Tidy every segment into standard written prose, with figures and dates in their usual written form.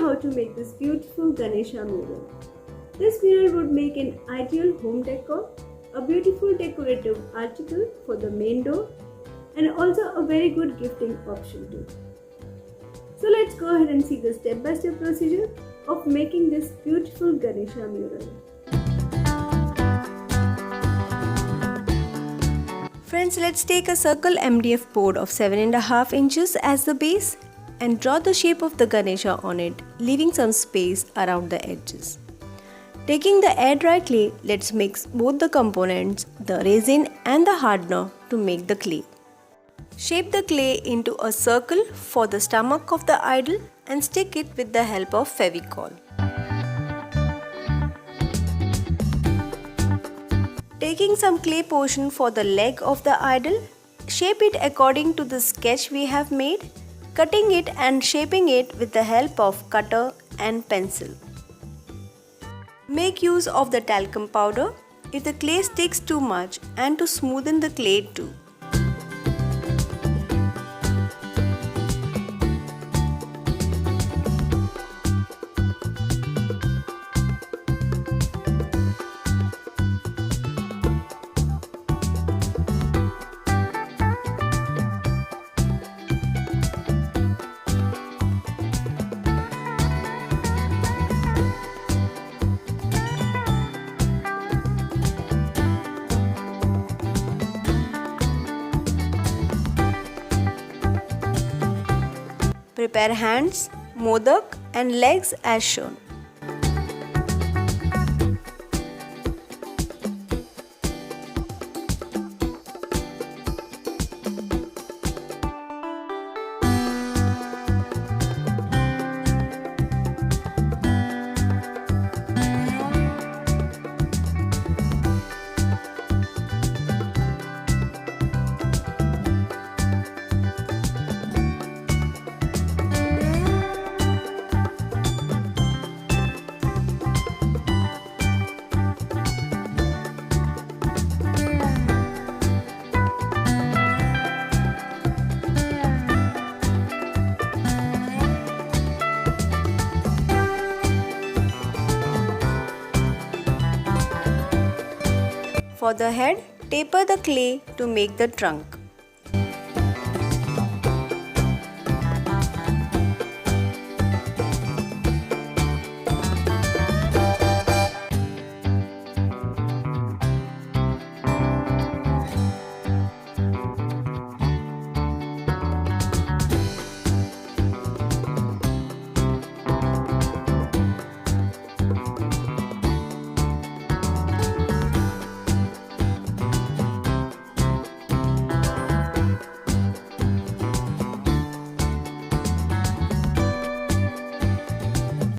how to make this beautiful Ganesha mural. This mural would make an ideal home decor, a beautiful decorative article for the main door, and also a very good gifting option too. So let's go ahead and see the step-by-step procedure of making this beautiful Ganesha mural. Friends, let's take a circle MDF board of 7.5 inches as the base and draw the shape of the Ganesha on it, leaving some space around the edges. Taking the air dry clay, let's mix both the components, the resin and the hardener, to make the clay. Shape the clay into a circle for the stomach of the idol and stick it with the help of Fevicol. Taking some clay portion for the leg of the idol, shape it according to the sketch we have made, cutting it and shaping it with the help of cutter and pencil. Make use of the talcum powder if the clay sticks too much and to smoothen the clay too. Prepare hands, modak and legs as shown. For the head, taper the clay to make the trunk.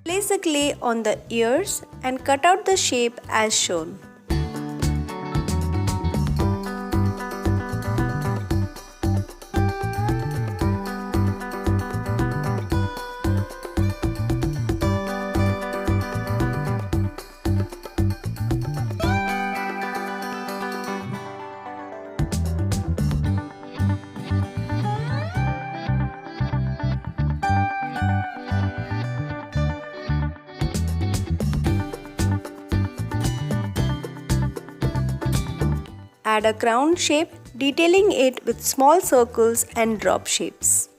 Place the clay on the ears and cut out the shape as shown. Add a crown shape, detailing it with small circles and drop shapes.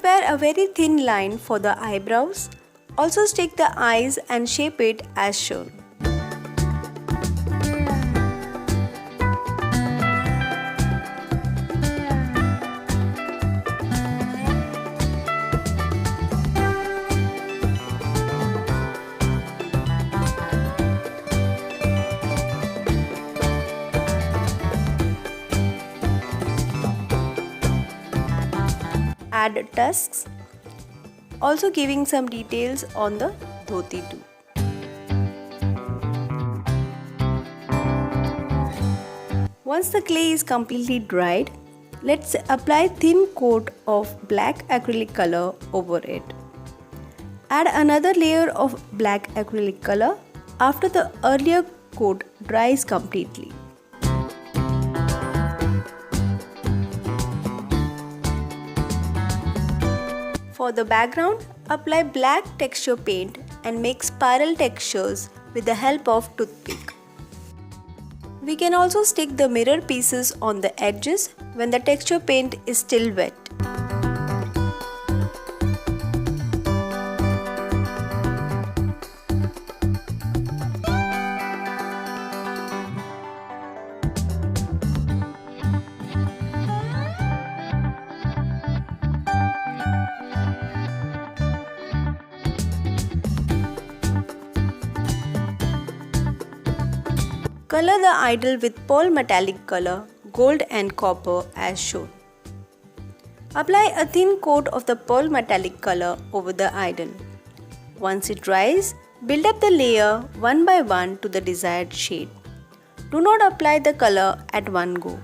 Prepare a very thin line for the eyebrows. Also stick the eyes and shape it as shown. Add tusks, also giving some details on the dhoti too. Once the clay is completely dried, let's apply thin coat of black acrylic color over it. Add another layer of black acrylic color after the earlier coat dries completely. For the background, apply black texture paint and make spiral textures with the help of toothpick. We can also stick the mirror pieces on the edges when the texture paint is still wet. Color the idol with pearl metallic color, gold and copper as shown. Apply a thin coat of the pearl metallic color over the idol. Once it dries, build up the layer one by one to the desired shade. Do not apply the color at one go.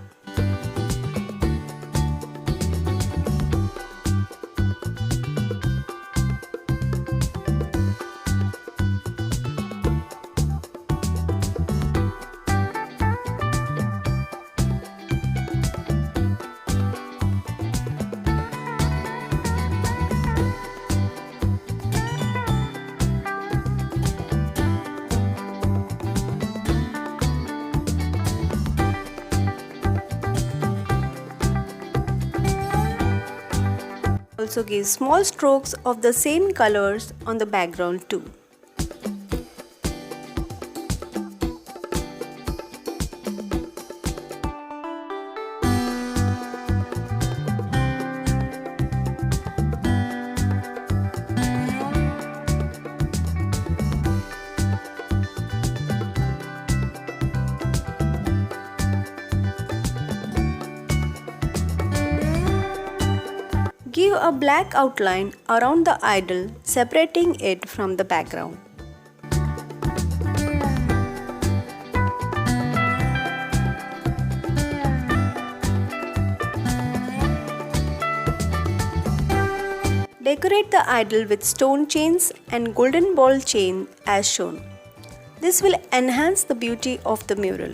Also give small strokes of the same colors on the background too. Give a black outline around the idol, separating it from the background. Decorate the idol with stone chains and golden ball chain as shown. This will enhance the beauty of the mural.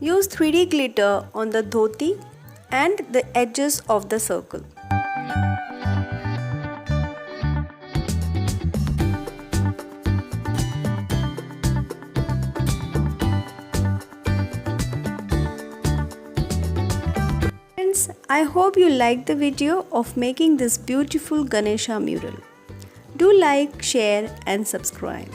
Use 3D glitter on the dhoti and the edges of the circle. Friends, I hope you liked the video of making this beautiful Ganesha mural. Do like, share and subscribe.